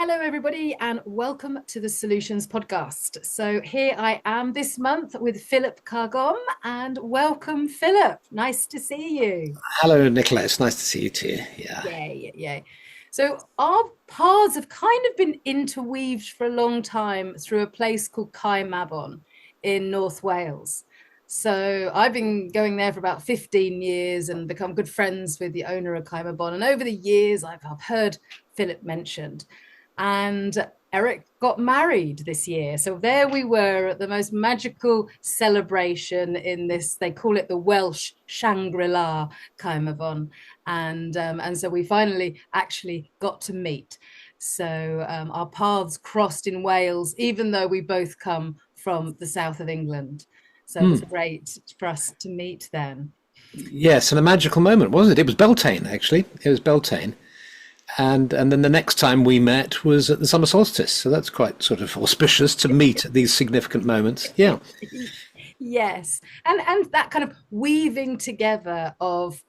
Hello, everybody, and welcome to the Solutions Podcast. So here I am this month with Philip Carr-Gomm, and welcome, Philip. Nice to see you. Hello, Nicola. It's nice to see you too. Yeah. Yay, yay. So our paths have kind of been interweaved for a long time through a place called Cae Mabon in North Wales. So I've been going there for about 15 years and become good friends with the owner of Cae Mabon. And over the years, I've heard Philip mentioned. And Eric got married this year. So there we were at the most magical celebration in this, they call it the Welsh Shangri-La Cae Mabon. And so we finally actually got to meet. So our paths crossed in Wales, even though we both come from the south of England. So it was great for us to meet then. Yes, and a magical moment, wasn't it? It was Beltane, actually. It was Beltane. And then the next time we met was at the summer solstice. So that's quite sort of auspicious to meet at these significant moments. Yeah. Yes. And that kind of weaving together of,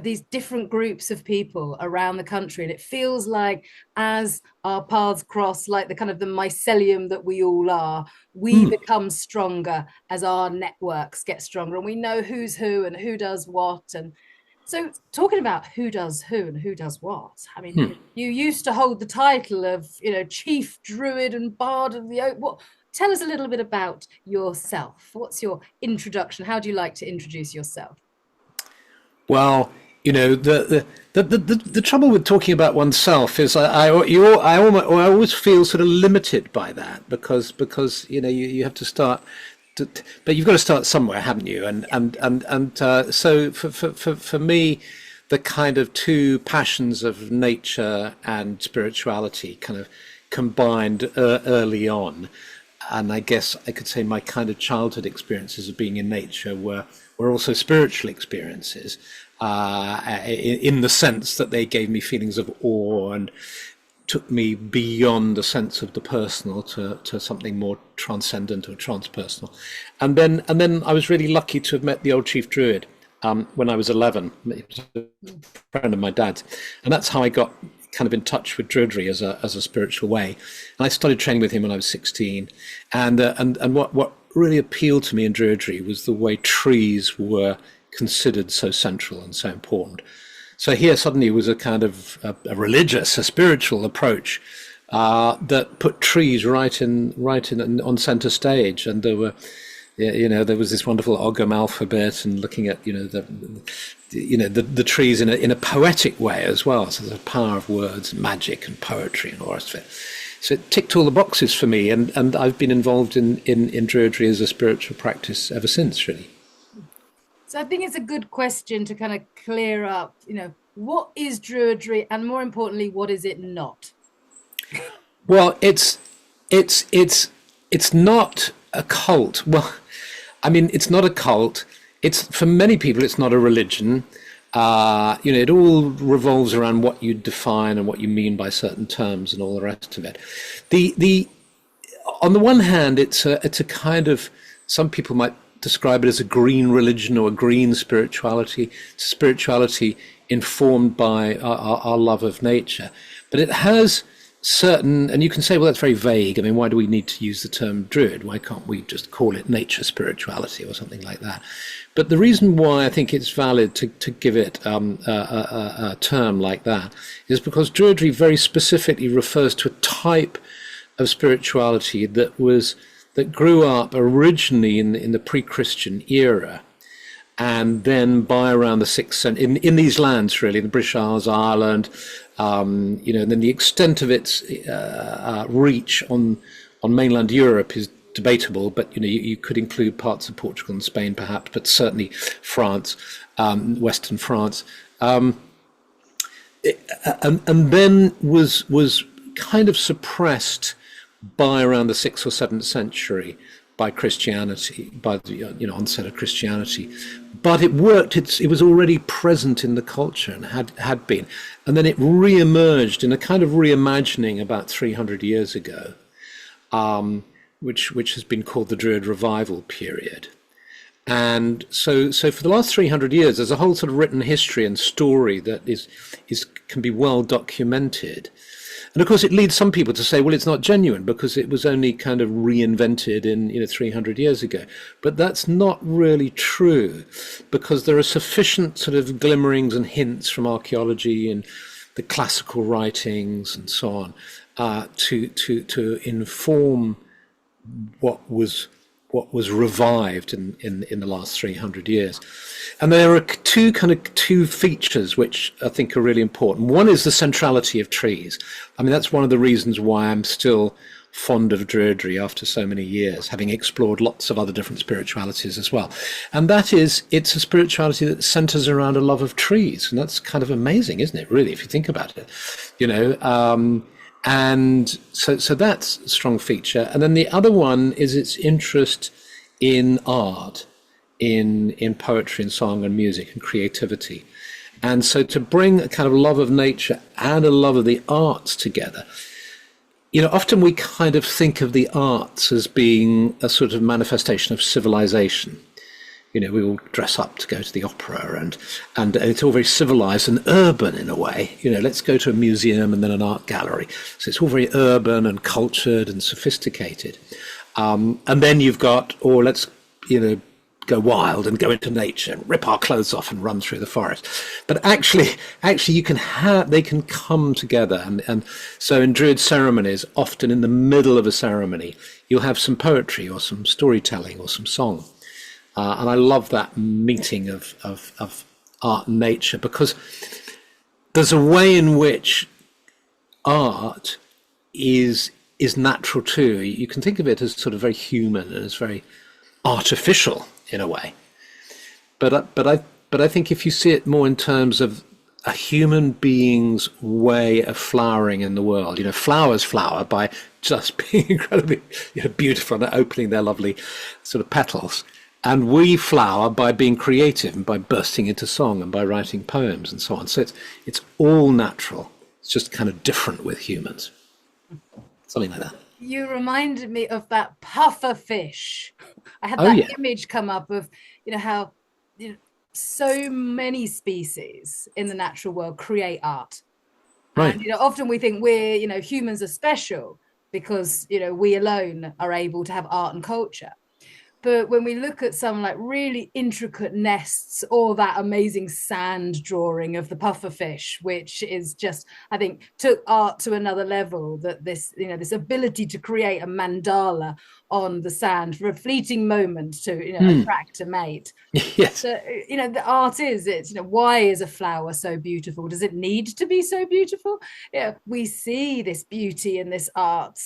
these different groups of people around the country. And it feels like as our paths cross, like the kind of the mycelium that we all are, we become stronger as our networks get stronger and we know who's who and who does what. And so talking about who does who and who does what, I mean, you used to hold the title of, Chief Druid and Bard of the Oak. Tell us a little bit about yourself. What's your introduction? How do you like to introduce yourself? Well, the trouble with talking about oneself is I always feel sort of limited by that because you have to start. But you've got to start somewhere, haven't you? So for me, the kind of two passions of nature and spirituality kind of combined early on, and I guess I could say my kind of childhood experiences of being in nature were also spiritual experiences, in the sense that they gave me feelings of awe and took me beyond a sense of the personal to something more transcendent or transpersonal. And then I was really lucky to have met the old Chief Druid when I was 11. He was a friend of my dad's. And that's how I got kind of in touch with Druidry as a spiritual way. And I started training with him when I was 16. And what really appealed to me in Druidry was the way trees were considered so central and so important. So here suddenly was a kind of a religious, a spiritual approach that put trees right in on center stage, and there were, there was this wonderful Ogham alphabet, and looking at the trees in a poetic way as well. So there's a power of words, magic, and poetry, and all the rest of it. So it ticked all the boxes for me, and I've been involved in Druidry as a spiritual practice ever since, really. So I think it's a good question to kind of clear up, what is Druidry, and more importantly, what is it not? Well, it's not a cult. Well, I mean, it's not a cult. It's, for many people, it's not a religion. It all revolves around what you define and what you mean by certain terms and all the rest of it. On the one hand, it's a kind of, some people might describe it as a green religion or a green spirituality. Spirituality informed by our love of nature, but it has certain, and you can say, well, that's very vague. I mean, why do we need to use the term druid? Why can't we just call it nature spirituality or something like that? But the reason why I think it's valid to give it a term like that is because Druidry very specifically refers to a type of spirituality that grew up originally in the pre-Christian era, and then by around the 6th century, in these lands, really, the British Isles, Ireland, and then the extent of its reach on mainland Europe is debatable, but you could include parts of Portugal and Spain perhaps, but certainly France, Western France, and then was kind of suppressed by around the 6th or 7th century by Christianity, by the onset of Christianity. But it worked. It was already present in the culture and had been, and then it re-emerged in a kind of reimagining about 300 years ago, which has been called the Druid Revival period. And so for the last 300 years, there's a whole sort of written history and story that can be well documented. And of course, it leads some people to say, well, it's not genuine because it was only kind of reinvented in 300 years ago. But that's not really true, because there are sufficient sort of glimmerings and hints from archaeology and the classical writings and so on to inform what was revived in the last 300 years. And there are two features which I think are really important. One is the centrality of trees. I mean, that's one of the reasons why I'm still fond of Druidry after so many years, having explored lots of other different spiritualities as well. And that is, it's a spirituality that centers around a love of trees. And that's kind of amazing, isn't it, really, if you think about it? And so that's a strong feature. And then the other one is its interest in art, in poetry and song and music and creativity. And so to bring a kind of love of nature and a love of the arts together, often we kind of think of the arts as being a sort of manifestation of civilization. We all dress up to go to the opera, and it's all very civilized and urban in a way. Let's go to a museum and then an art gallery. So it's all very urban and cultured and sophisticated. And then you've got, let's, go wild and go into nature and rip our clothes off and run through the forest. But actually they can come together. And so in Druid ceremonies, often in the middle of a ceremony, you'll have some poetry or some storytelling or some song. And I love that meeting of art and nature, because there's a way in which art is natural too. You can think of it as sort of very human and as very artificial in a way. But I think if you see it more in terms of a human being's way of flowering in the world, flowers flower by just being incredibly beautiful and opening their lovely sort of petals. And we flower by being creative and by bursting into song and by writing poems and so on. So it's all natural. It's just kind of different with humans. Something like that. You reminded me of that puffer fish. I had image come up of, how so many species in the natural world create art. Right. And, often we think we're, humans are special because, we alone are able to have art and culture. But when we look at some like really intricate nests or that amazing sand drawing of the pufferfish, which is just, I think, took art to another level, that this, this ability to create a mandala on the sand for a fleeting moment to, attract a mate. Yes. So, the art it's, why is a flower so beautiful? Does it need to be so beautiful? We see this beauty and this art,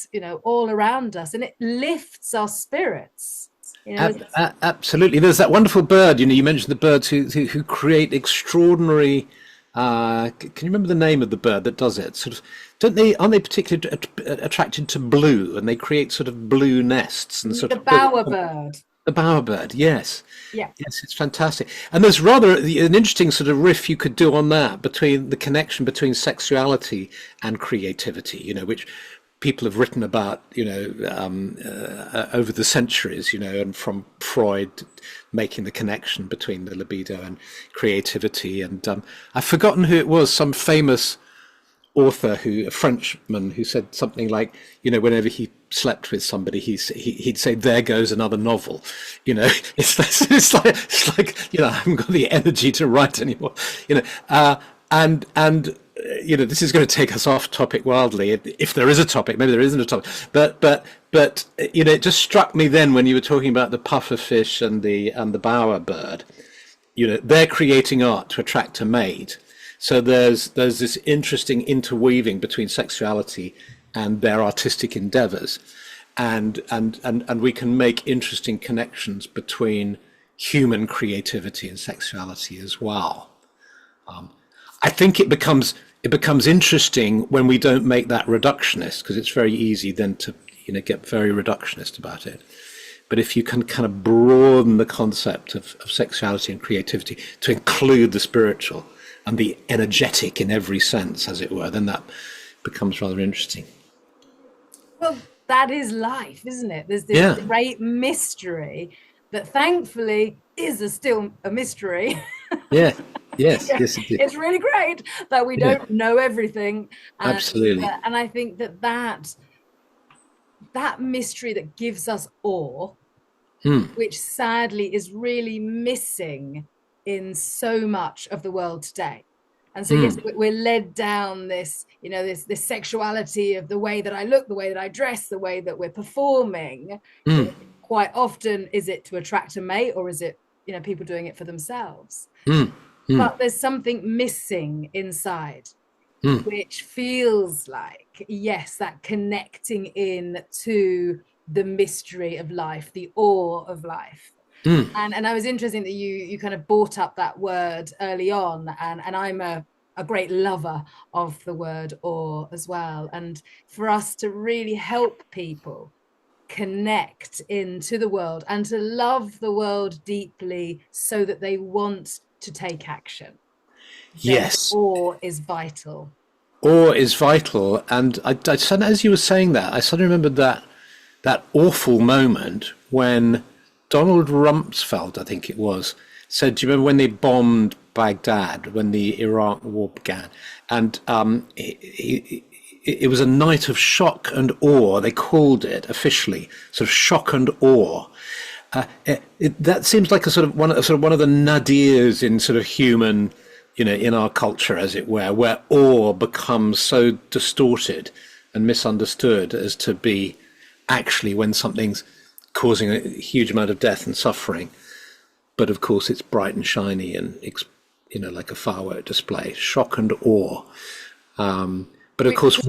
all around us, and it lifts our spirits. Absolutely. There's that wonderful bird. You mentioned the birds who create extraordinary. Can you remember the name of the bird that does it? Sort of, aren't they particularly attracted to blue, and they create sort of blue nests and sort of. The bowerbird. The bowerbird, yes. Yeah. Yes, it's fantastic. And there's rather an interesting sort of riff you could do on that, between the connection between sexuality and creativity. Which people have written about, over the centuries, and from Freud making the connection between the libido and creativity. And I've forgotten who it was, some famous author, a Frenchman, who said something like, whenever he slept with somebody, he'd say, "There goes another novel." It's like I haven't got the energy to write anymore. And this is going to take us off topic wildly, if there is a topic. Maybe there isn't a topic, but it just struck me then when you were talking about the pufferfish and the bowerbird. They're creating art to attract a mate. So there's this interesting interweaving between sexuality and their artistic endeavors, and we can make interesting connections between human creativity and sexuality as well. I think it becomes interesting when we don't make that reductionist, because it's very easy then to get very reductionist about it. But if you can kind of broaden the concept of sexuality and creativity to include the spiritual and the energetic in every sense, as it were, then that becomes rather interesting. Well, that is life, isn't it? There's this great mystery that thankfully is still a mystery. Yeah. Yes, Yeah, yes, indeed. it's really great that we Yeah, don't know everything, absolutely. and I think that mystery that gives us awe, Hmm, which sadly is really missing in so much of the world today. And so, yes, hmm, we're led down this, this sexuality of the way that I look, the way that I dress, the way that we're performing. hmm, Quite often, is it to attract a mate, or is it, people doing it for themselves? hmm, hmm, But there's something missing inside, hmm. which feels like, yes, that connecting in to the mystery of life, the awe of life. And I was interested that you kind of brought up that word early on, and I'm a great lover of the word awe as well. And for us to really help people connect into the world and to love the world deeply so that they want to take action, then Yes, awe is vital. awe is vital. And I suddenly, as you were saying that, I suddenly remembered that awful moment when Donald Rumsfeld, I think it was, said, "Do you remember when they bombed Baghdad when the Iraq War began?" And it was a night of shock and awe. They called it officially, sort of shock and awe. That seems like a sort of one of the nadirs in sort of human, in our culture, as it were, where awe becomes so distorted and misunderstood as to be actually when something's causing a huge amount of death and suffering. But of course, it's bright and shiny and like a firework display, shock and awe. But of Which, course,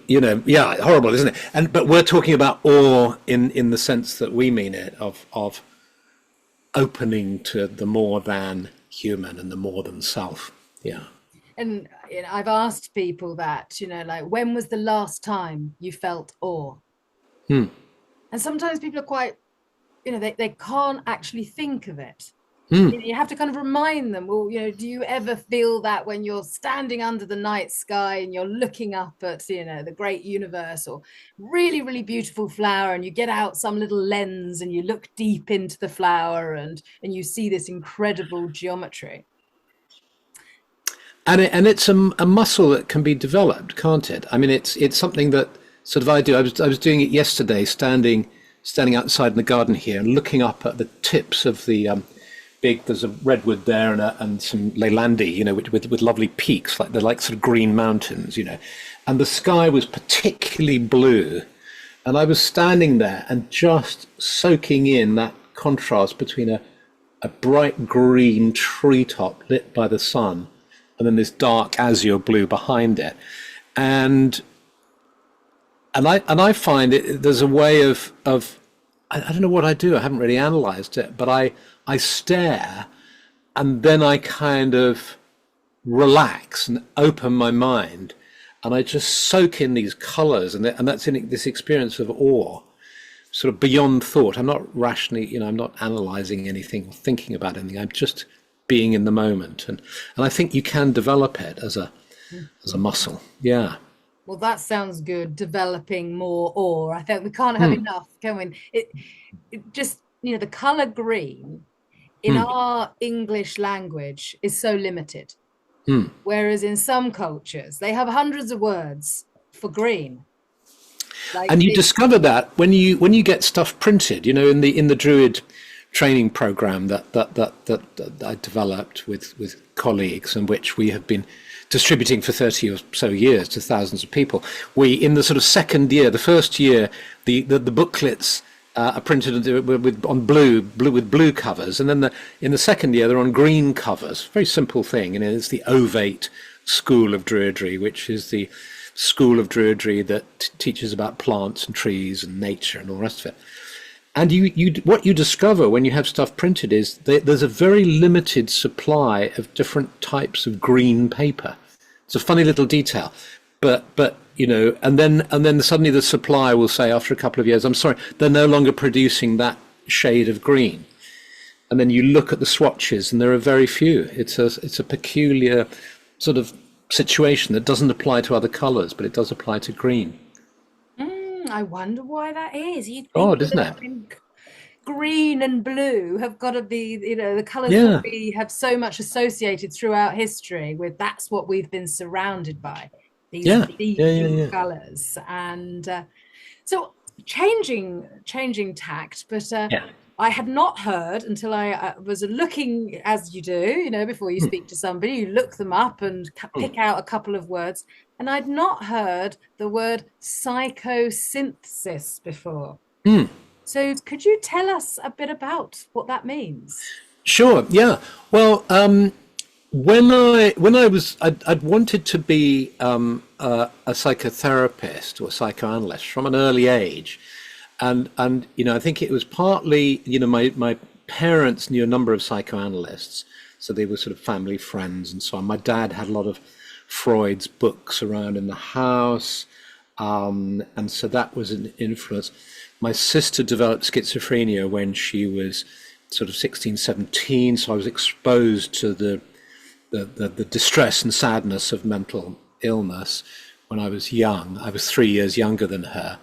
yeah, horrible, isn't it? But we're talking about awe in the sense that we mean it, of opening to the more than human and the more than self. Yeah. and I've asked people that, like, when was the last time you felt awe? Hmm. And sometimes people are quite, they can't actually think of it. Hmm. You have to kind of remind them, well, do you ever feel that when you're standing under the night sky and you're looking up at, the great universe, or really, really beautiful flower, and you get out some little lens and you look deep into the flower, and you see this incredible geometry. And it's a muscle that can be developed, can't it? I mean, it's something that sort of I do. I was doing it yesterday, standing outside in the garden here and looking up at the tips of the big. There's a redwood there and some leylandi, with lovely peaks, like they're like sort of green mountains, and the sky was particularly blue, and I was standing there and just soaking in that contrast between a bright green treetop lit by the sun and then this dark azure blue behind it. And I find there's a way of I don't know what I do. I haven't really analyzed it, but I stare and then I kind of relax and open my mind and I just soak in these colors and that's in this experience of awe, sort of beyond thought. I'm not rationally, I'm not analyzing anything or thinking about anything. I'm just being in the moment, and I think you can develop it as a muscle. Yeah. Well, that sounds good. Developing more ore. I think we can't have Hmm. enough, can we? It just, the color green in our English language is so limited. Whereas in some cultures, they have hundreds of words for green. Like And you they, discover that when you get stuff printed, in the Druid training program that I developed with colleagues and which we have been distributing for 30 or so years to thousands of people. We, in the sort of second year, the first year, the booklets are printed on blue covers, and then in the second year they're on green covers. Very simple thing, and it's the Ovate school of Druidry, which is the school of Druidry that teaches about plants and trees and nature and all the rest of it. And what you discover when you have stuff printed is there's a very limited supply of different types of green paper. It's a funny little detail, but and then suddenly the supplier will say after a couple of years, "I'm sorry, they're no longer producing that shade of green." And then you look at the swatches, and there are very few. It's a peculiar sort of situation that doesn't apply to other colours, but it does apply to green. I wonder why that is. You'd think Odd, isn't that, it? green and blue have got to be, the colors that Yeah, we have so much associated throughout history with. That's what we've been surrounded by, these yeah, deep yeah, yeah, blue yeah. colors. And so changing tact, but Yeah. I had not heard until I was looking, as you do, before you Mm, speak to somebody, you look them up and mm, pick out a couple of words. And I'd not heard the word psychosynthesis before. mm. So could you tell us a bit about what that means? Sure. Yeah. Well, I'd wanted to be a psychotherapist or psychoanalyst from an early age, and I think it was partly my parents knew a number of psychoanalysts, so they were sort of family friends and so on. My dad had a lot of Freud's books around in the house, and so that was an influence. My sister developed schizophrenia when she was sort of 16, 17, so I was exposed to the distress and sadness of mental illness when I was young. I was 3 years younger than her.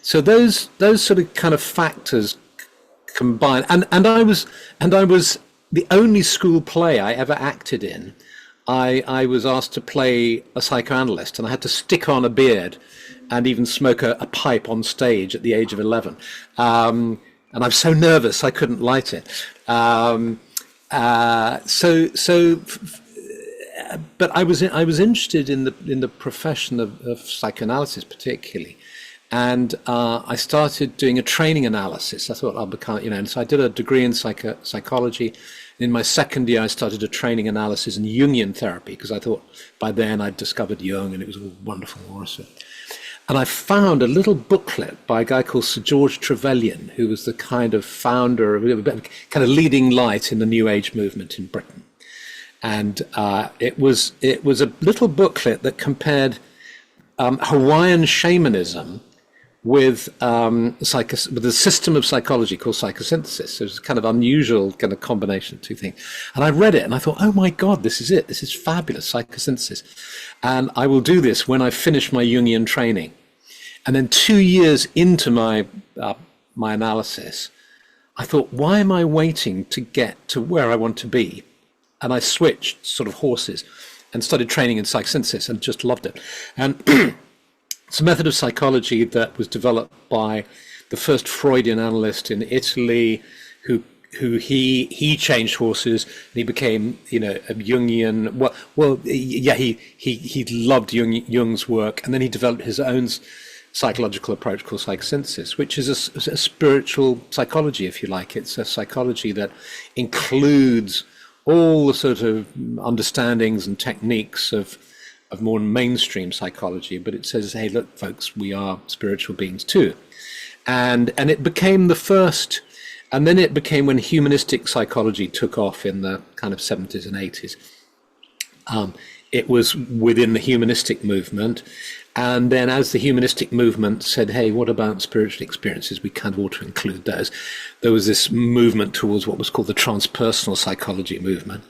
So those sort of kind of factors combined, and I was the only school play I ever acted in. I was asked to play a psychoanalyst, and I had to stick on a beard and even smoke a pipe on stage at the age of 11. And I'm so nervous I couldn't light it. But I was interested in the profession of psychoanalysis particularly, and I started doing a training analysis. I thought I'll become, and so I did a degree in psychology. In my second year, I started a training analysis in Jungian therapy because I thought by then I'd discovered Jung and it was all wonderful and awesome. And I found a little booklet by a guy called Sir George Trevelyan, who was the kind of founder, kind of leading light in the New Age movement in Britain. And it was a little booklet that compared Hawaiian shamanism with a system of psychology called psychosynthesis. It was a kind of unusual kind of combination of two things. And I read it and I thought, oh my God, this is it. This is fabulous, psychosynthesis. And I will do this when I finish my Jungian training. And then 2 years into my analysis, I thought, why am I waiting to get to where I want to be? And I switched sort of horses and started training in psychosynthesis and just loved it. And it's a method of psychology that was developed by the first Freudian analyst in Italy, who he changed horses and he became a Jungian. Yeah, he loved Jung's work, and then he developed his own psychological approach called psychosynthesis, which is a spiritual psychology, if you like. It's a psychology that includes all the sort of understandings and techniques of more mainstream psychology, but it says, hey, look, folks, we are spiritual beings too. And it became the first, and then it became when humanistic psychology took off in the kind of 70s and 80s. It was within the humanistic movement. And then as the humanistic movement said, hey, what about spiritual experiences? We kind of ought to include those. There was this movement towards what was called the transpersonal psychology movement.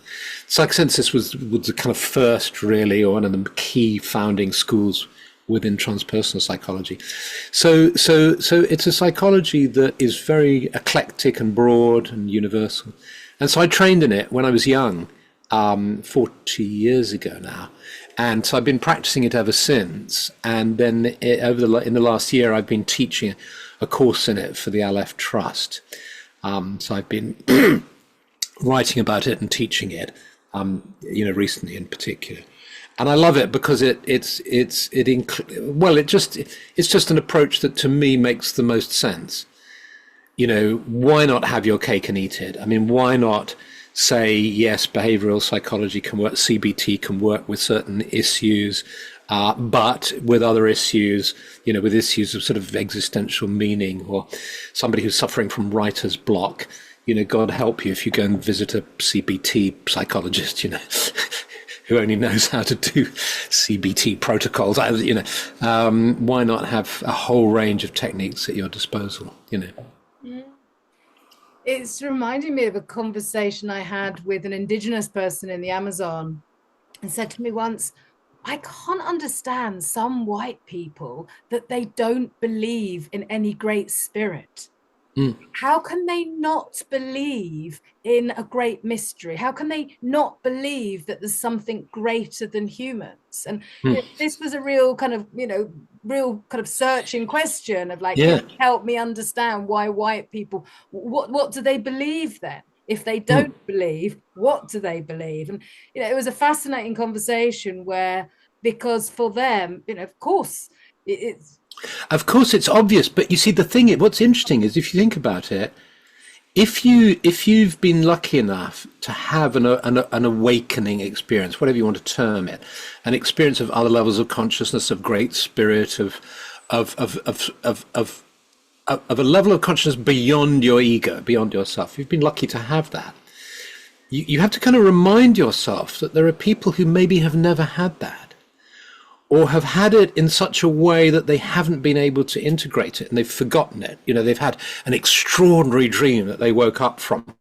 Psychosynthesis was the kind of first, really, or one of the key founding schools within transpersonal psychology. So it's a psychology that is very eclectic and broad and universal. And so I trained in it when I was young, 40 years ago now. And so I've been practicing it ever since. And then in the last year, I've been teaching a course in it for the Aleph Trust. So I've been writing about it and teaching it, recently in particular. And I love it because it's just an approach that to me makes the most sense. Why not have your cake and eat it? I mean, why not say, yes, behavioral psychology can work, CBT can work with certain issues, but with other issues, with issues of sort of existential meaning, or somebody who's suffering from writer's block, God help you if you go and visit a CBT psychologist, who only knows how to do CBT protocols. Why not have a whole range of techniques at your disposal, It's reminding me of a conversation I had with an indigenous person in the Amazon, and said to me once, I can't understand some white people that they don't believe in any great spirit. Mm, How can they not believe in a great mystery? How can they not believe that there's something greater than humans? And mm. this was a real kind of, real kind of searching question of like, can Yeah. you help me understand why white people, what do they believe then? If they Mm. don't believe, what do they believe? And it was a fascinating conversation where, because for them, of course, it's Of course, it's obvious, but you see, what's interesting is if you think about it, if you've been lucky enough to have an awakening experience, whatever you want to term it, an experience of other levels of consciousness, of great spirit, of of of of of, of a level of consciousness beyond your ego, beyond yourself, you've been lucky to have that. You have to kind of remind yourself that there are people who maybe have never had that, or have had it in such a way that they haven't been able to integrate it and they've forgotten it. They've had an extraordinary dream that they woke up from,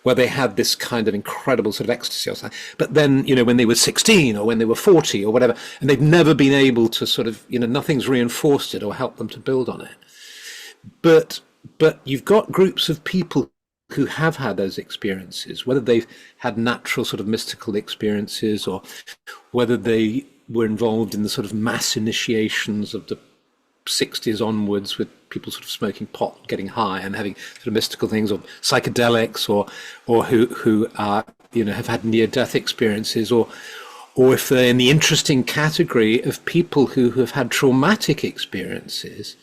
where they had this kind of incredible sort of ecstasy or something. But then, when they were 16 or when they were 40 or whatever, and they've never been able to sort of, nothing's reinforced it or helped them to build on it. But you've got groups of people who have had those experiences, whether they've had natural sort of mystical experiences or whether they were involved in the sort of mass initiations of the 60s onwards with people sort of smoking pot, getting high and having sort of mystical things, or psychedelics, or who are, have had near-death experiences, or if they're in the interesting category of people who have had traumatic experiences,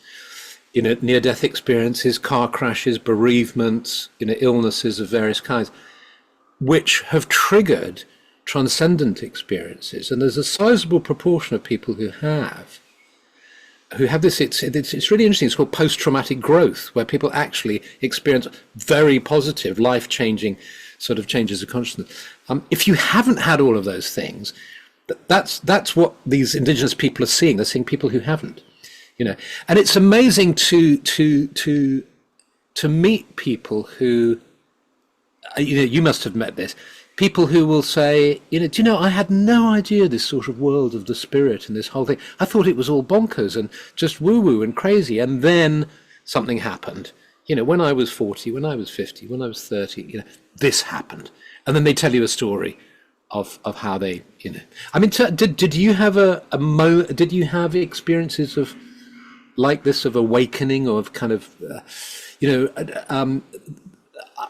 near-death experiences, car crashes, bereavements, illnesses of various kinds, which have triggered transcendent experiences. And there's a sizable proportion of people who have this. It's really interesting. It's called post-traumatic growth, where people actually experience very positive, life-changing sort of changes of consciousness. If you haven't had all of those things, that's what these indigenous people are seeing. They're seeing people who haven't. And it's amazing to meet people who, you must have met this, people who will say, do you know, I had no idea this sort of world of the spirit and this whole thing. I thought it was all bonkers and just woo-woo and crazy. And then something happened. When I was 40, when I was 50, when I was 30, this happened. And then they tell you a story of how they, I mean, did you have did you have experiences of like this, of awakening, or of kind of,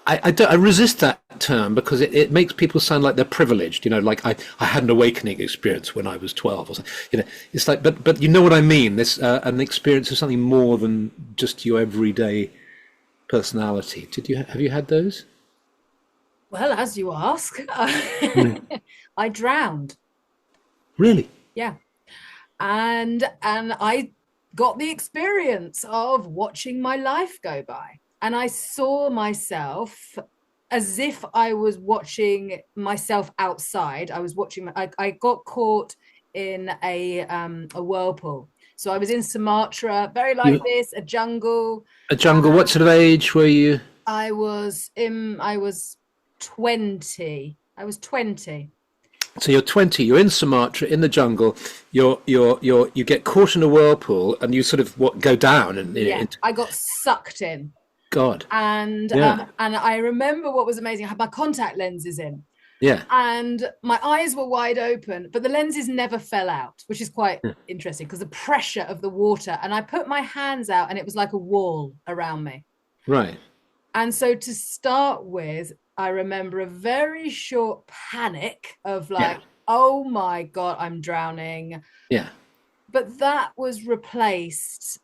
I resist that term because it makes people sound like they're privileged, like I had an awakening experience when I was 12 or something. It's like, but you know what I mean? This, an experience of something more than just your everyday personality. Have you had those? well, as you ask, Mm. I drowned. Really? Yeah. And I got the experience of watching my life go by. And I saw myself as if I was watching myself outside. I was watching, I got caught in a whirlpool. So I was in Sumatra, very like You this, a jungle. a jungle? What sort of age were you? I was 20. I was 20. So you're 20. You're in Sumatra in the jungle. You get caught in a whirlpool, and you sort of go down and Yeah, into I got sucked in. God. And Yeah. I remember what was amazing. I had my contact lenses in, Yeah. and my eyes were wide open, but the lenses never fell out, which is quite Yeah. interesting because the pressure of the water. And I put my hands out, and it was like a wall around me. Right. And so to start with, I remember a very short panic of Yeah. like, oh my God, I'm drowning. Yeah. But that was replaced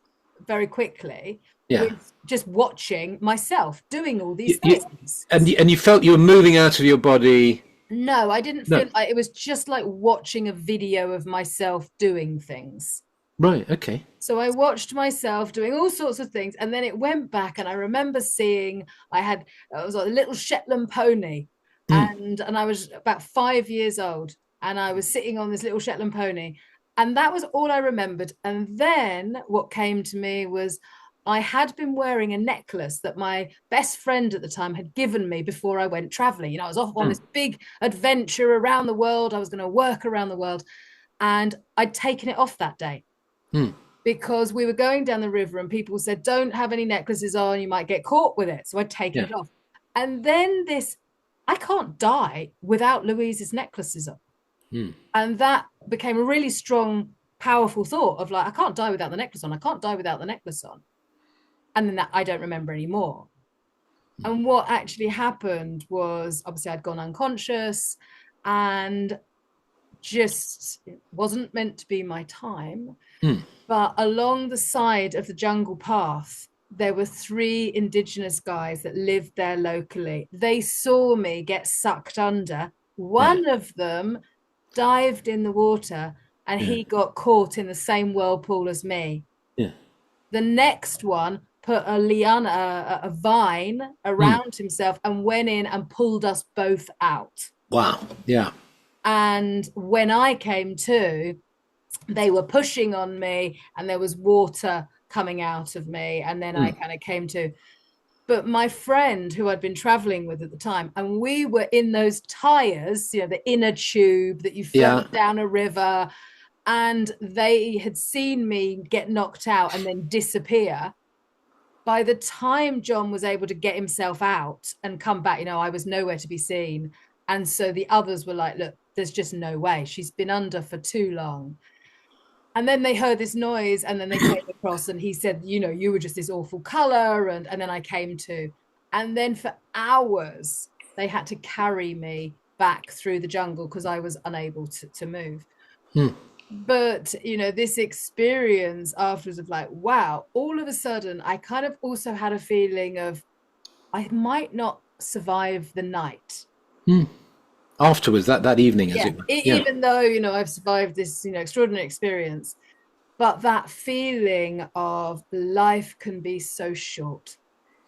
very quickly Yeah. with just watching myself doing all You, these you, things. and you felt you were moving out of your body. No, I didn't No. feel like it was just like watching a video of myself doing things. Right. Okay. So I watched myself doing all sorts of things, and then it went back, and I remember seeing I was like a little Shetland pony, Mm. and I was about 5 years old, and I was sitting on this little Shetland pony, and that was all I remembered. And then what came to me was I had been wearing a necklace that my best friend at the time had given me before I went traveling. I was off on Mm. this big adventure around the world. I was going to work around the world, and I'd taken it off that day. Mm. because we were going down the river and people said, don't have any necklaces on, you might get caught with it. So I'd taken Yeah. it off. And then I can't die without Louise's necklaces on. Hmm. And that became a really strong, powerful thought of like, I can't die without the necklace on. I can't die without the necklace on. And then that I don't remember anymore. And what actually happened was obviously I'd gone unconscious and just it wasn't meant to be my time. Hmm. But along the side of the jungle path, there were three indigenous guys that lived there locally. They saw me get sucked under. Yeah. One of them dived in the water and Yeah. he got caught in the same whirlpool as me. Yeah. The next one put a liana, a vine Hmm. around himself and went in and pulled us both out. Wow. Yeah. And when I came to, they were pushing on me and there was water coming out of me. And then I Hmm. kind of came to. But my friend who I'd been traveling with at the time, and we were in those tires, the inner tube that you Yeah. float down a river, and they had seen me get knocked out and then disappear. By the time John was able to get himself out and come back, I was nowhere to be seen. And so the others were like, look, there's just no way. She's been under for too long. And then they heard this noise and then they came across and he said, you were just this awful color. And then I came to. And then for hours, they had to carry me back through the jungle because I was unable to move. Hmm. But, this experience afterwards of like, wow, all of a sudden, I kind of also had a feeling of I might not survive the night. Hmm. Afterwards, that evening, as Yeah, it were. Yeah. even though, I've survived this, extraordinary experience, but that feeling of life can be so short.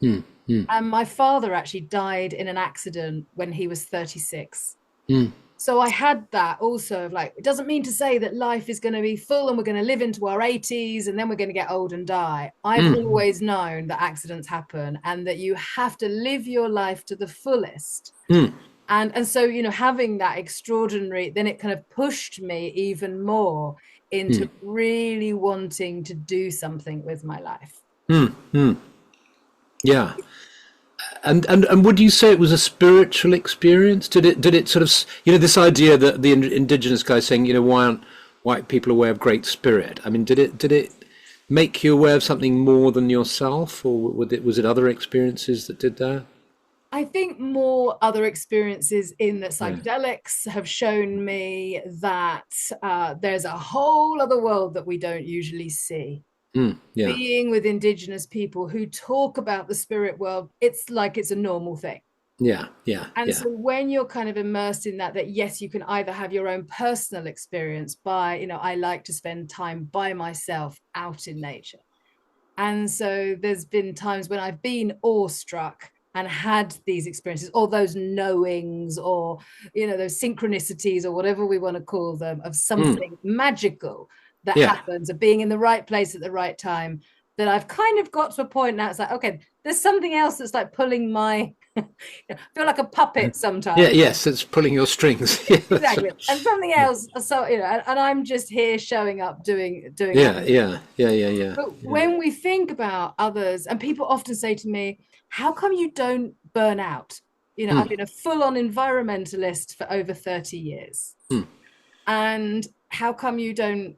Hmm. Hmm. And my father actually died in an accident when he was 36. Hmm. So I had that also of like, it doesn't mean to say that life is going to be full and we're going to live into our 80s and then we're going to get old and die. I've Hmm. always known that accidents happen and that you have to live your life to the fullest. Hmm. And so, having that extraordinary, then it kind of pushed me even more Hmm. into really wanting to do something with my life. Hmm. Hmm. Yeah. And would you say it was a spiritual experience? Did it sort of, this idea that the indigenous guy saying, why aren't white people aware of Great Spirit? I mean, did it make you aware of something more than yourself, or was it other experiences that did that? I think more other experiences in that Yeah. psychedelics have shown me that there's a whole other world that we don't usually see. Mm, yeah. Being with indigenous people who talk about the spirit world, it's like it's a normal thing. Yeah. Yeah. And Yeah. so when you're kind of immersed in that yes, you can either have your own personal experience by, I like to spend time by myself out in nature. And so there's been times when I've been awestruck and had these experiences, or those knowings, or, those synchronicities, or whatever we want to call them, of Mm, something magical that yeah. happens, of being in the right place at the right time, that I've kind of got to a point now. It's like, okay, there's something else that's like pulling my, I feel like a puppet Yeah. sometimes. Yes. It's pulling your strings. Yeah. That's Exactly. right. And something else. So, and I'm just here showing up, doing Yeah. that. Yeah. Yeah. Yeah. Yeah. But Yeah. when we think about others, and people often say to me, how come you don't burn out? I've Mm, been a full-on environmentalist for over 30 years. mm. And how come you don't,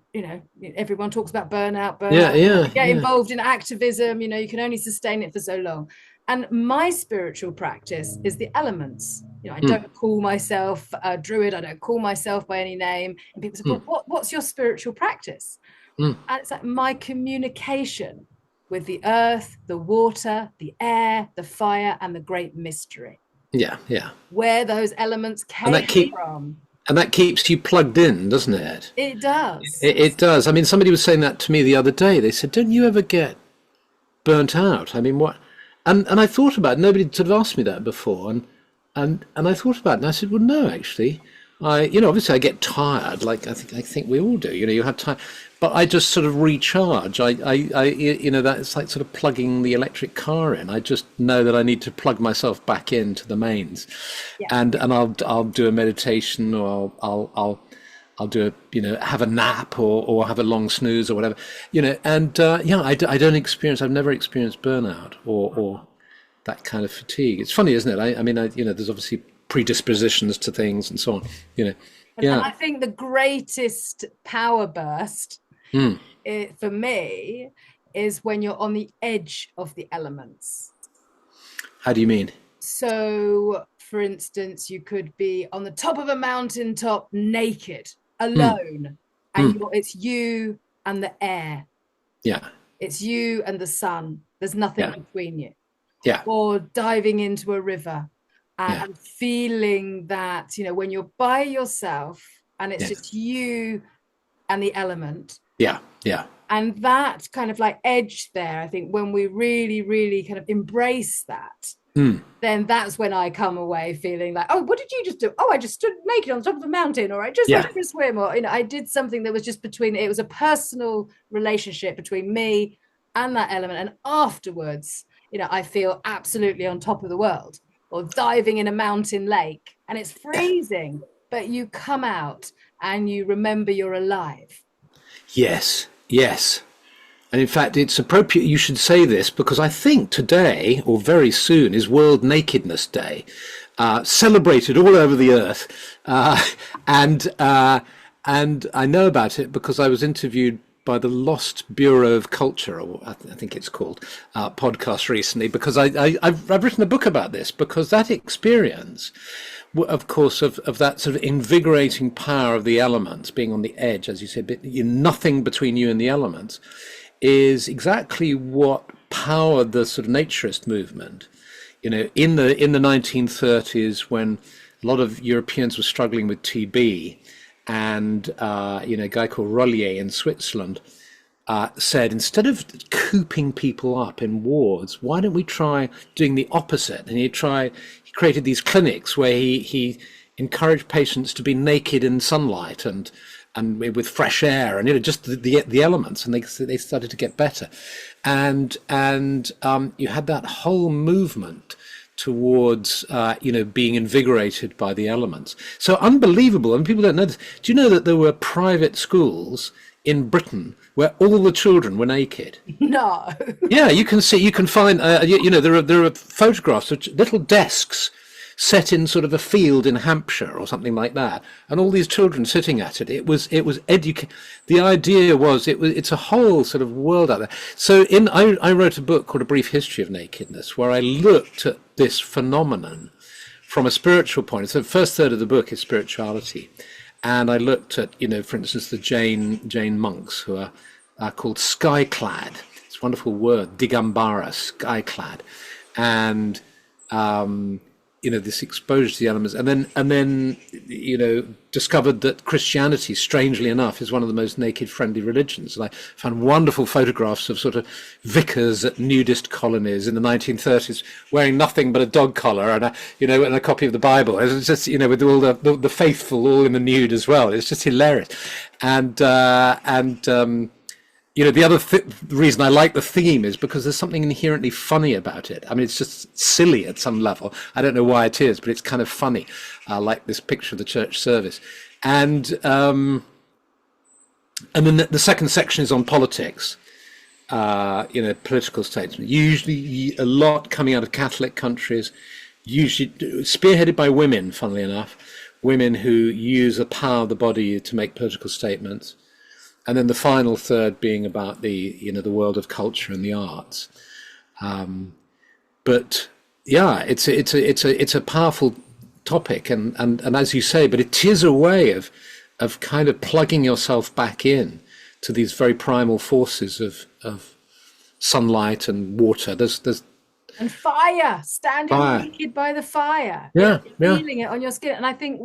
everyone talks about burnout, Yeah. Yeah. get Yeah. involved in activism, you can only sustain it for so long. And my spiritual practice is the elements. I Mm, don't call myself a druid. I don't call myself by any name. And people say, mm, well, what's your spiritual practice? mm. And it's like my communication with the earth, the water, the air, the fire, and the great mystery, Yeah. Yeah. where those elements And came that keep from. and that keeps you plugged in, doesn't it? It does. It does. I mean, somebody was saying that to me the other day. They said, "Don't you ever get burnt out?" I mean, what? And I thought about it. Nobody sort of asked me that before, and I thought about it, and I said, "Well, no, actually, obviously I get tired. Like I think we all do. You have time, but I just sort of recharge. That it's like sort of plugging the electric car in. I just know that I need to plug myself back into the mains, Yeah. and I'll do a meditation, or I'll I'll do a, have a nap or have a long snooze or whatever, and yeah, I don't experience, I've never experienced burnout or that kind of fatigue. It's funny, isn't it? I mean, there's obviously predispositions to things and so on, And yeah. I think the greatest power burst Mm. for me is when you're on the edge of the elements. How do you mean? So, for instance, you could be on the top of a mountaintop naked, Mm. alone, and Mm. it's you and the air. Yeah. It's you and the sun. There's nothing Yeah. between you. Yeah. Or diving into a river Yeah. and feeling that, when you're by yourself and it's Yes. just you and the element. Yeah. Yeah. And that kind of like edge there, I think when we really, really kind of embrace that, Mm. then that's when I come away feeling like, oh, what did you just do? Oh, I just stood naked on top of a mountain, or I just went Yeah. for a swim, or I did something that was just it was a personal relationship between me and that element. And afterwards, I feel absolutely on top of the world, or diving in a mountain lake, and it's freezing, but you come out and you remember you're alive. Yes. Yes. And in fact, it's appropriate you should say this because I think today, or very soon, is World Nakedness Day, celebrated all over the earth. And and I know about it because I was interviewed by the Lost Bureau of Culture, or I think it's called, podcast recently, because I've written a book about this, because that experience, of course, of that sort of invigorating power of the elements, being on the edge, as you said, but nothing between you and the elements, is exactly what powered the sort of naturist movement. In the 1930s, when a lot of Europeans were struggling with TB, and a guy called Rollier in Switzerland said, instead of cooping people up in wards, why don't we try doing the opposite? And he created these clinics where he encouraged patients to be naked in sunlight and with fresh air and just the elements, and they started to get better, and you had that whole movement towards being invigorated by the elements. So unbelievable, and people don't know this. Do you know that there were private schools in Britain where all the children were naked? No. Yeah, you can find there are photographs of little desks set in sort of a field in Hampshire or something like that, and all these children sitting at it. The idea was it's a whole sort of world out there. So I wrote a book called A Brief History of Nakedness, where I looked at this phenomenon from a spiritual point. So the first third of the book is spirituality, and I looked at for instance the Jain monks who are called skyclad. It's a wonderful word, Digambara, skyclad, and this exposure to the elements, and then discovered that Christianity, strangely enough, is one of the most naked friendly religions. And I found wonderful photographs of sort of vicars at nudist colonies in the 1930s wearing nothing but a dog collar and and a copy of the Bible. It's just with all the faithful all in the nude as well. It's just hilarious, and the other reason I like the theme is because there's something inherently funny about it. I mean, it's just silly at some level. I don't know why it is, but it's kind of funny, like this picture of the church service. And then the second section is on politics, political statesmen. Usually a lot coming out of Catholic countries, usually spearheaded by women, funnily enough, women who use the power of the body to make political statements. And then the final third being about the world of culture and the arts, but yeah, it's a powerful topic, and as you say, but it is a way of kind of plugging yourself back in to these very primal forces of sunlight and water. There's and fire, standing fire. naked by the fire, feeling it on your skin. And I think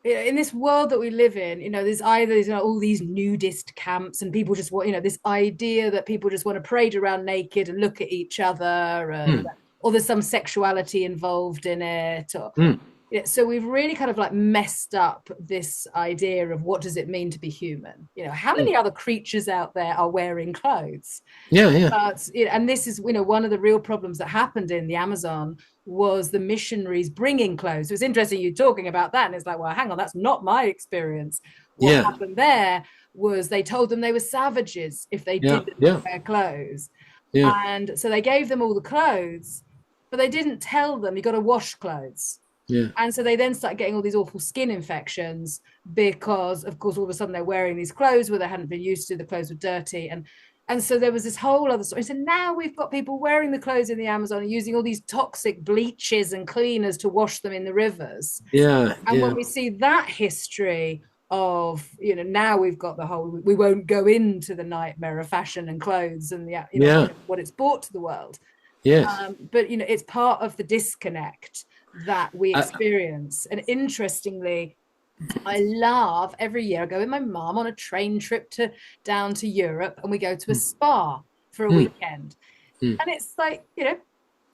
in this world that we live in, there's either all these nudist camps, and people just want, this idea that people just want to parade around naked and look at each other, or there's some sexuality involved in it, or So we've really kind of like messed up this idea of what does it mean to be human. How Mm. many other creatures out there are wearing clothes? Yeah, yeah, But and this is one of the real problems that happened in the Amazon was the missionaries bringing clothes. It was interesting you talking about that, and it's like, well, hang on, that's not my experience. What yeah, happened there was they told them they were savages if they yeah, didn't yeah, wear clothes, yeah, and so they gave them all the clothes, but they didn't tell them you got to wash clothes. yeah, And so they then start getting all these awful skin infections because, of course, all of a sudden they're wearing these clothes where they hadn't been used to. The clothes were dirty, and so there was this whole other story. So now we've got people wearing the clothes in the Amazon and using all these toxic bleaches and cleaners to wash them in the rivers. yeah, And when yeah, we see that history of, now we've got the whole, we won't go into the nightmare of fashion and clothes and yeah, what it's brought to the world. yes. But it's part of the disconnect that we Uh, experience. And interestingly, I love every year I go with my mom on a train trip down to Europe, and we go to a spa for a mm, weekend. mm. And it's like,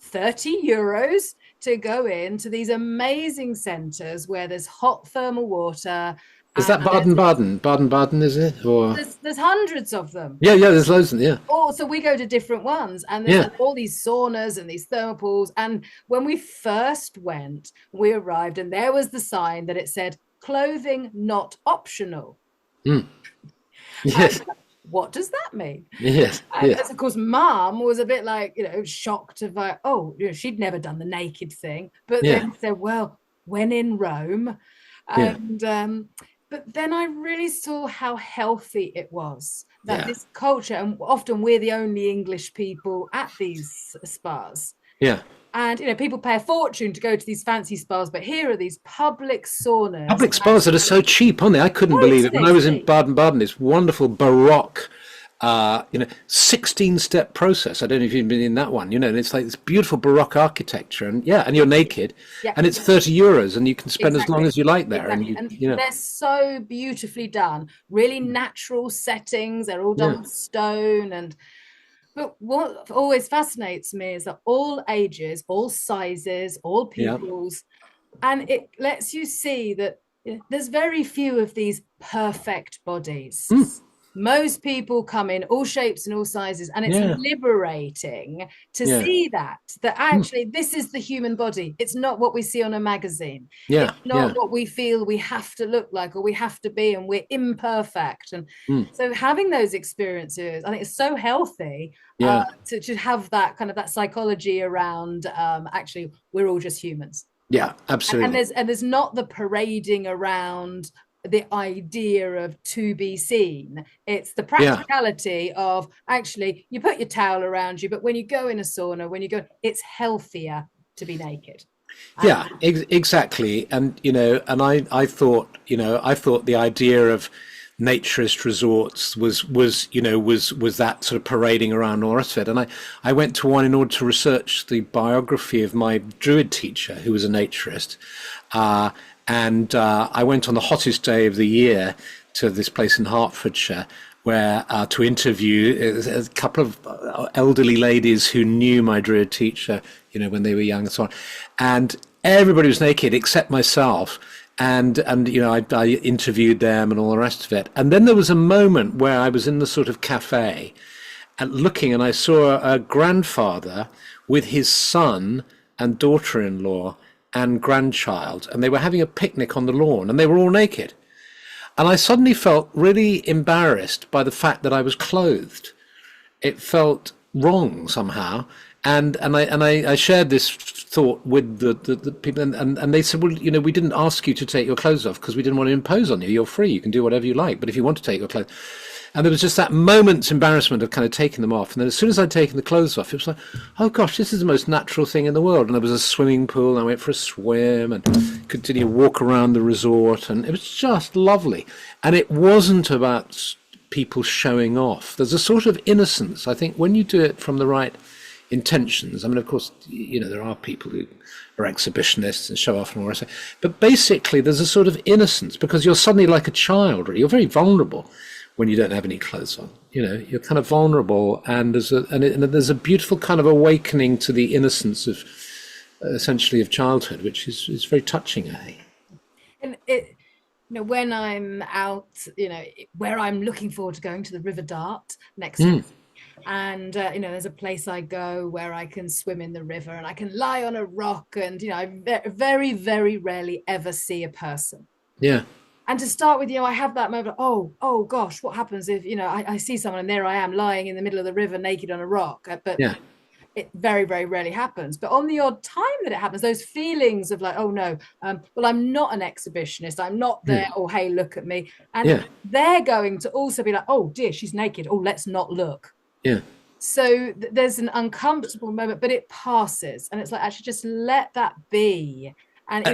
30 euros to go into these amazing centers where there's hot thermal water Is and that Baden-Baden? Baden-Baden, is it? Or there's hundreds of them. yeah, yeah, there's loads of them, yeah. Oh, so we go to different ones, and there's Yeah. like all these saunas and these thermal pools. And when we first went, we arrived, and there was the sign that it said clothing not optional. Mm. And Yes. what does that mean? Yes. And Yes. of course, mom was a bit like, shocked of like, oh, she'd never done the naked thing. But Yeah. then said, well, when in Rome. Yeah. And but then I really saw how healthy it was, that Yeah. this culture, and often we're the only English people at these spas. Yeah. And people pay a fortune to go to these fancy spas, but here are these public saunas. Public spas that are so cheap, aren't they? I couldn't believe it. When I was in Totally. Baden-Baden, this wonderful Baroque, 16-step process. I don't know if you've been in that one, and it's like this beautiful Baroque architecture, and yeah, and you're naked, Yeah. and it's 30 euros, and you can spend as long Exactly. as you like there, Exactly. and And you know, they're so beautifully done, really natural settings. They're all done yeah, with stone. But what always fascinates me is that all ages, all sizes, all yeah, peoples, and it lets you see that there's very few of these perfect bodies. mm, Most people come in all shapes and all sizes, and it's yeah, liberating to yeah, see that mm, actually this is the human body. It's not what we see on a magazine. yeah, It's not yeah, what we feel we have to look like or we have to be, and we're imperfect. And mm, so having those experiences, I think it's so healthy yeah, to have that kind of that psychology around actually we're all just humans. yeah, And absolutely, there's not the parading around the idea of to be seen. It's the yeah. practicality of actually you put your towel around you, but when you go in a sauna, when you go, it's healthier to be naked. Yeah, And exactly. And and I thought the idea of naturist resorts was that sort of parading around all the rest of it. And I went to one in order to research the biography of my Druid teacher, who was a naturist. And I went on the hottest day of the year to this place in Hertfordshire where to interview a couple of elderly ladies who knew my Druid teacher, when they were young and so on. And everybody was naked except myself. And I interviewed them and all the rest of it. And then there was a moment where I was in the sort of cafe and looking, and I saw a grandfather with his son and daughter-in-law and grandchild, and they were having a picnic on the lawn, and they were all naked. And I suddenly felt really embarrassed by the fact that I was clothed. It felt wrong somehow. And I shared this thought with the people, and they said, well, we didn't ask you to take your clothes off because we didn't want to impose on you. You're free. You can do whatever you like. But if you want to take your clothes, and there was just that moment's embarrassment of kind of taking them off. And then as soon as I'd taken the clothes off, it was like, oh gosh, this is the most natural thing in the world. And there was a swimming pool, and I went for a swim and continued to walk around the resort, and it was just lovely. And it wasn't about people showing off. There's a sort of innocence, I think, when you do it from the right intentions. I mean, of course, there are people who are exhibitionists and show off and all that. But basically, there's a sort of innocence because you're suddenly like a child. Really. You're very vulnerable when you don't have any clothes on. You're kind of vulnerable, and there's a beautiful kind of awakening to the innocence of essentially of childhood, which is very touching, I think. And when I'm out, where I'm looking forward to going to the River Dart next week. Mm, And there's a place I go where I can swim in the river and I can lie on a rock, and I very, very rarely ever see a person. yeah, And to start with, I have that moment, oh gosh, what happens if I see someone and there I am lying in the middle of the river naked on a rock. But yeah, it very, very rarely happens. But on the odd time that it happens, those feelings of like, oh no, well, I'm not an exhibitionist, I'm not there, mm, oh hey, look at me. And yeah, they're going to also be like, oh dear, she's naked, oh, let's not look. yeah. So there's an uncomfortable moment, but it passes, and it's like, actually just let that be. And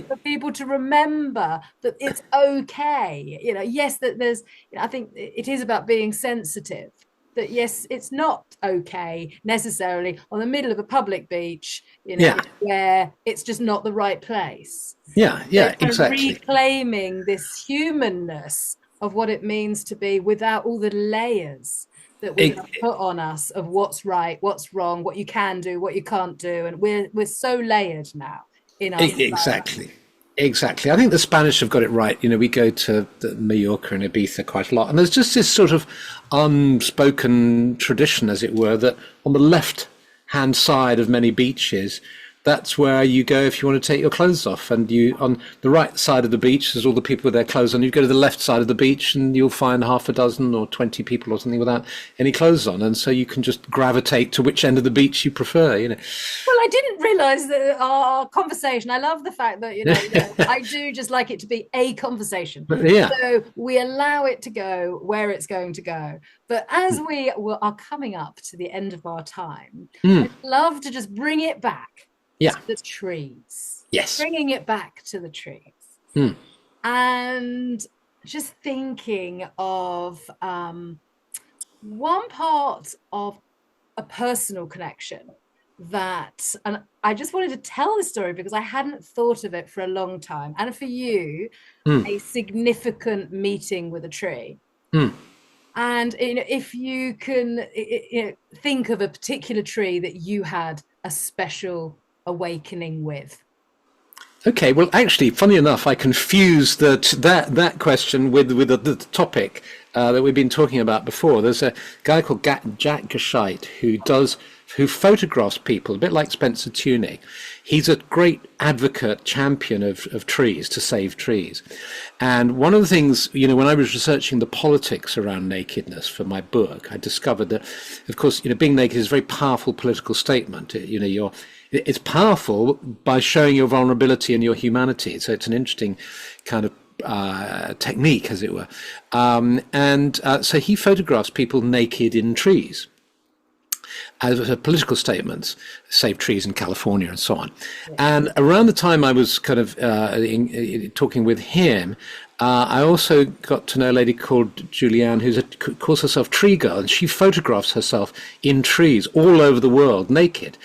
for people to remember that it's okay. Yes, that there's, I think it is about being sensitive, that yes, it's not okay necessarily on the middle of a public beach, Yeah, where it's just not the right place. yeah, So yeah, it's kind of exactly. reclaiming this humanness of what it means to be without all the layers that we have put on us of what's right, what's wrong, what you can do, what you can't do. And we're so layered now in our society. Exactly. Exactly. I think the Spanish have got it right. We go to Mallorca and Ibiza quite a lot. And there's just this sort of unspoken tradition, as it were, that on the left hand side of many beaches, that's where you go if you want to take your clothes off. And on the right side of the beach, there's all the people with their clothes on. You go to the left side of the beach and you'll find half a dozen or 20 people or something without any clothes on. And so you can just gravitate to which end of the beach you prefer. Well, I didn't realize that our conversation, I love the fact that, I do just like it to be a conversation. Yeah. So we allow it to go where it's going to go. But as we are coming up to the end of our time, I'd love to just bring it back Yeah. to the trees. Yes. Bringing it back to the trees. And just thinking of one part of a personal connection and I just wanted to tell the story because I hadn't thought of it for a long time. And for you, a significant meeting with a tree. And if you can think of a particular tree that you had a special awakening with. Okay, well, actually, funny enough, I confused that question with the topic that we've been talking about before. There's a guy called Jack Gescheit who photographs people, a bit like Spencer Tuning. He's a great advocate, champion of trees, to save trees. And one of the things, when I was researching the politics around nakedness for my book, I discovered that, of course, being naked is a very powerful political statement. It's powerful by showing your vulnerability and your humanity. So it's an interesting kind of technique, as it were. So he photographs people naked in trees as political statements, save trees in California and so on. And around the time I was kind of talking with him, I also got to know a lady called Julianne who calls herself Tree Girl, and she photographs herself in trees all over the world naked.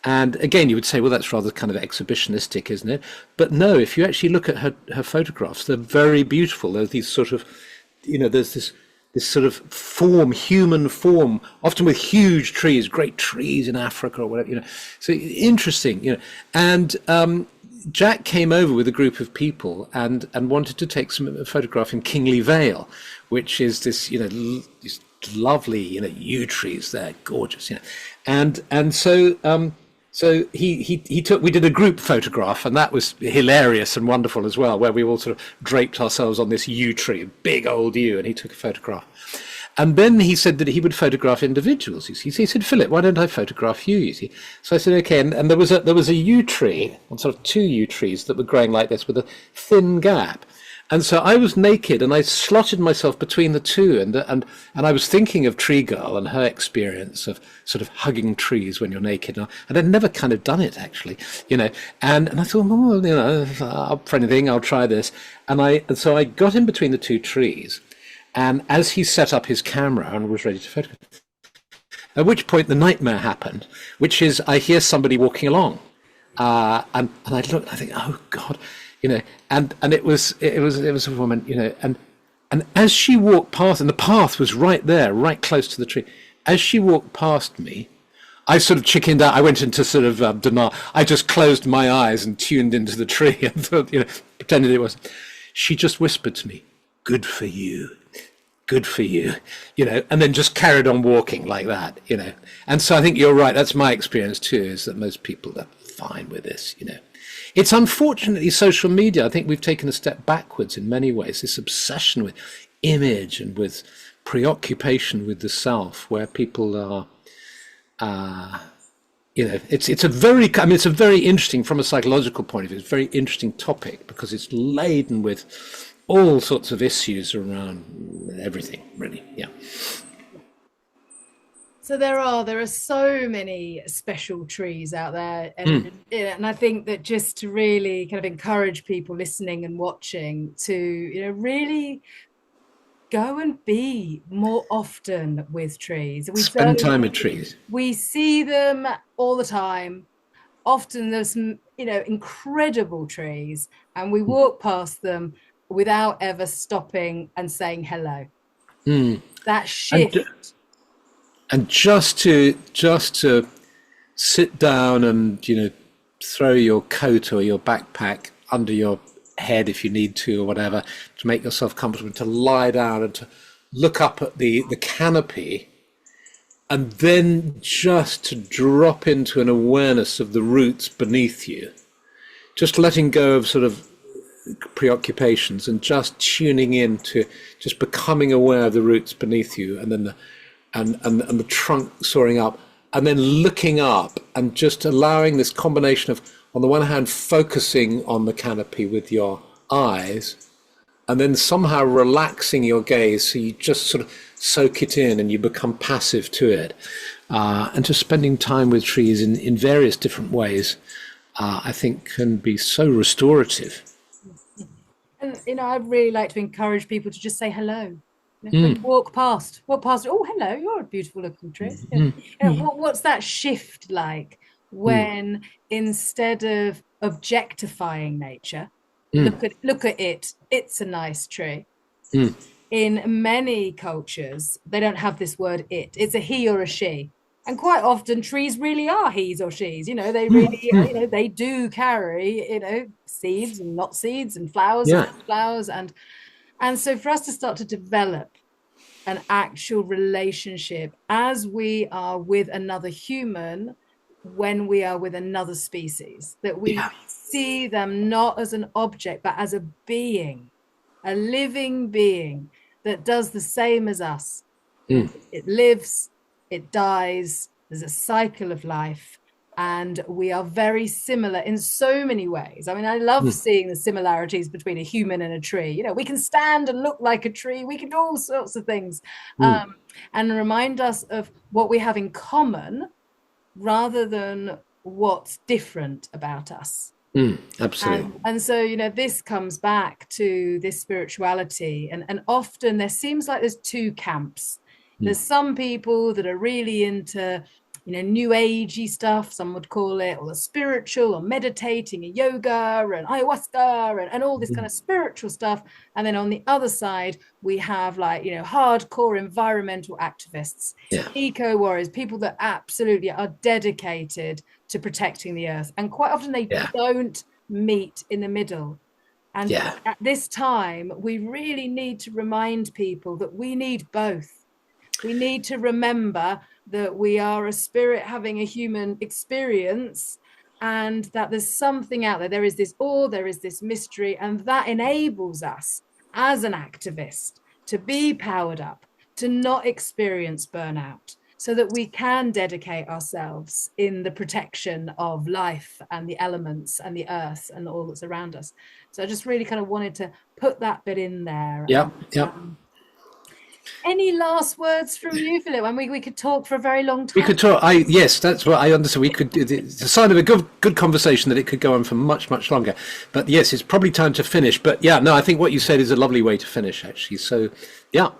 And again, you would say, well, that's rather kind of exhibitionistic, isn't it? But no, if you actually look at her photographs, they're very beautiful. There's these sort of, there's this sort of form, human form, often with huge trees, great trees in Africa or whatever, So interesting, And Jack came over with a group of people and wanted to take a photograph in Kingley Vale, which is this, these lovely, yew trees there, gorgeous, And so we did a group photograph, and that was hilarious and wonderful as well, where we all sort of draped ourselves on this yew tree, a big old yew, and he took a photograph. And then he said that he would photograph individuals. He said, Philip, why don't I photograph you? You see? So I said, okay. And there was a yew tree, sort of two yew trees that were growing like this with a thin gap. And so I was naked and I slotted myself between the two, and I was thinking of Tree Girl and her experience of sort of hugging trees when you're naked. And I'd never kind of done it, actually, and I thought, up for anything, I'll try this. And so I got in between the two trees, and as he set up his camera and was ready to photograph, at which point the nightmare happened, which is I hear somebody walking along, and I look, I think, oh God. And it was a woman, and as she walked past, and the path was right there, right close to the tree. As she walked past me, I sort of chickened out. I went into sort of denial. I just closed my eyes and tuned into the tree and thought, pretended it was. She just whispered to me, "Good for you, good for you," and then just carried on walking like that. And so I think you're right. That's my experience too, is that most people are fine with this. It's unfortunately social media. I think we've taken a step backwards in many ways. This obsession with image and with preoccupation with the self, where people are. It's a very interesting, from a psychological point of view, it's a very interesting topic, because it's laden with all sorts of issues around everything, really. Yeah. So there are so many special trees out there, and I think that just to really kind of encourage people listening and watching to really go and be more often with trees. Spend time with trees. We see them all the time. Often there's some, incredible trees, and we walk past them without ever stopping and saying hello. That shift. And just to sit down and, throw your coat or your backpack under your head if you need to, or whatever, to make yourself comfortable, to lie down and to look up at the canopy, and then just to drop into an awareness of the roots beneath you, just letting go of sort of preoccupations and just tuning in to just becoming aware of the roots beneath you, and then the trunk soaring up, and then looking up and just allowing this combination of, on the one hand, focusing on the canopy with your eyes, and then somehow relaxing your gaze so you just sort of soak it in and you become passive to it. And just spending time with trees in various different ways, I think can be so restorative. And, I'd really like to encourage people to just say hello. Walk past. Oh, hello, you're a beautiful looking tree. What's that shift like when instead of objectifying nature, look at it, it's a nice tree. In many cultures, they don't have this word it's a he or a she. And quite often trees really are he's or she's, they really, they do carry, seeds and not seeds, and flowers and not flowers. And so for us to start to develop an actual relationship as we are with another human, when we are with another species, that we see them not as an object, but as a being, a living being that does the same as us. It lives, it dies, there's a cycle of life, and we are very similar in so many ways. I mean, I love seeing the similarities between a human and a tree. We can stand and look like a tree, we can do all sorts of things, and remind us of what we have in common rather than what's different about us. Absolutely. And so, this comes back to this spirituality, and often there seems like there's two camps. There's some people that are really into, new agey stuff, some would call it, or the spiritual, or meditating, and yoga, and ayahuasca, and all this kind of spiritual stuff. And then on the other side, we have hardcore environmental activists, eco warriors, people that absolutely are dedicated to protecting the earth. And quite often they don't meet in the middle. And at this time, we really need to remind people that we need both. We need to remember that we are a spirit having a human experience, and that there's something out there. There is this awe, there is this mystery, and that enables us as an activist to be powered up, to not experience burnout, so that we can dedicate ourselves in the protection of life and the elements and the earth and all that's around us. So I just really kind of wanted to put that bit in there. Any last words from you, Philip? And we could talk for a very long time. We could talk. Yes, that's what I understand. We could. It's a sign of a good conversation that it could go on for much longer. But yes, it's probably time to finish. But I think what you said is a lovely way to finish, actually. So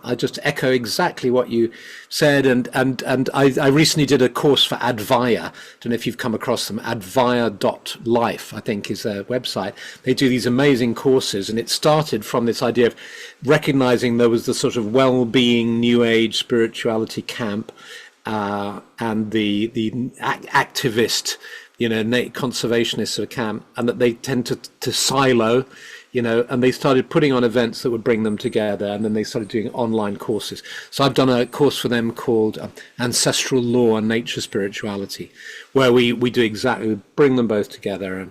I just echo exactly what you said. And I recently did a course for Advaya. I don't know if you've come across them. Advaya.life, I think, is their website. They do these amazing courses, and it started from this idea of recognizing there was the sort of well-being new age spirituality camp, and the activist, conservationists of camp, and that they tend to silo, and they started putting on events that would bring them together, and then they started doing online courses. So I've done a course for them called Ancestral Law and Nature Spirituality, where we do exactly, bring them both together, and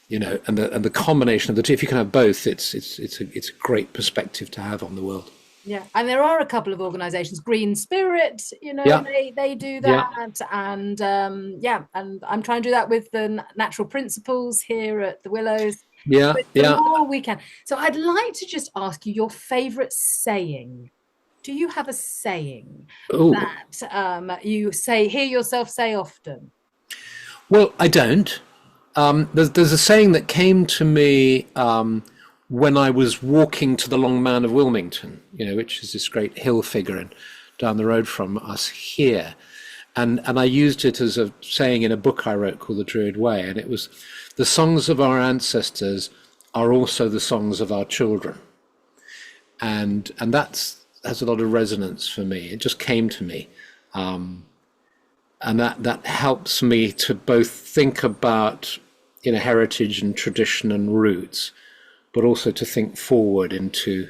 and the combination of the two. If you can have both, it's a great perspective to have on the world. Yeah, and there are a couple of organizations, Green Spirit, Yeah, they do yeah, that, and yeah, and I'm trying to do that with the Natural Principles here at the Willows. yeah, But the yeah. more we can. So I'd like to just ask you your favorite saying. Do you have a saying Oh, that you hear yourself say often? well, I don't. There's a saying that came to me when I was walking to the Long Man of Wilmington, which is this great hill figure down the road from us here. And I used it as a saying in a book I wrote called The Druid Way. And it was, the songs of our ancestors are also the songs of our children. And that's has a lot of resonance for me. It just came to me. And that helps me to both think about heritage and tradition and roots, but also to think forward into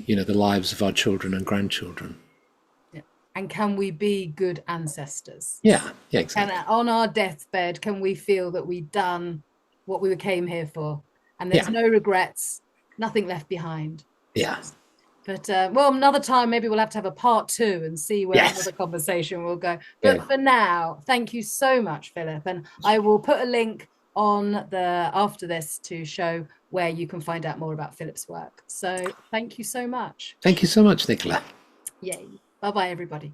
the lives of our children and grandchildren. Yeah. And can we be good ancestors? Yeah, And exactly. on our deathbed, can we feel that we've done what we came here for? And there's Yeah, no regrets, nothing left behind. yeah, But well, another time maybe we'll have to have a part two and see where yes, another conversation will go. yeah. But for now, thank you so much, Philip. And I will put a link on the after this to show where you can find out more about Philip's work. So thank you so much. Thank you so much, Nicola. Yay. Bye bye, everybody.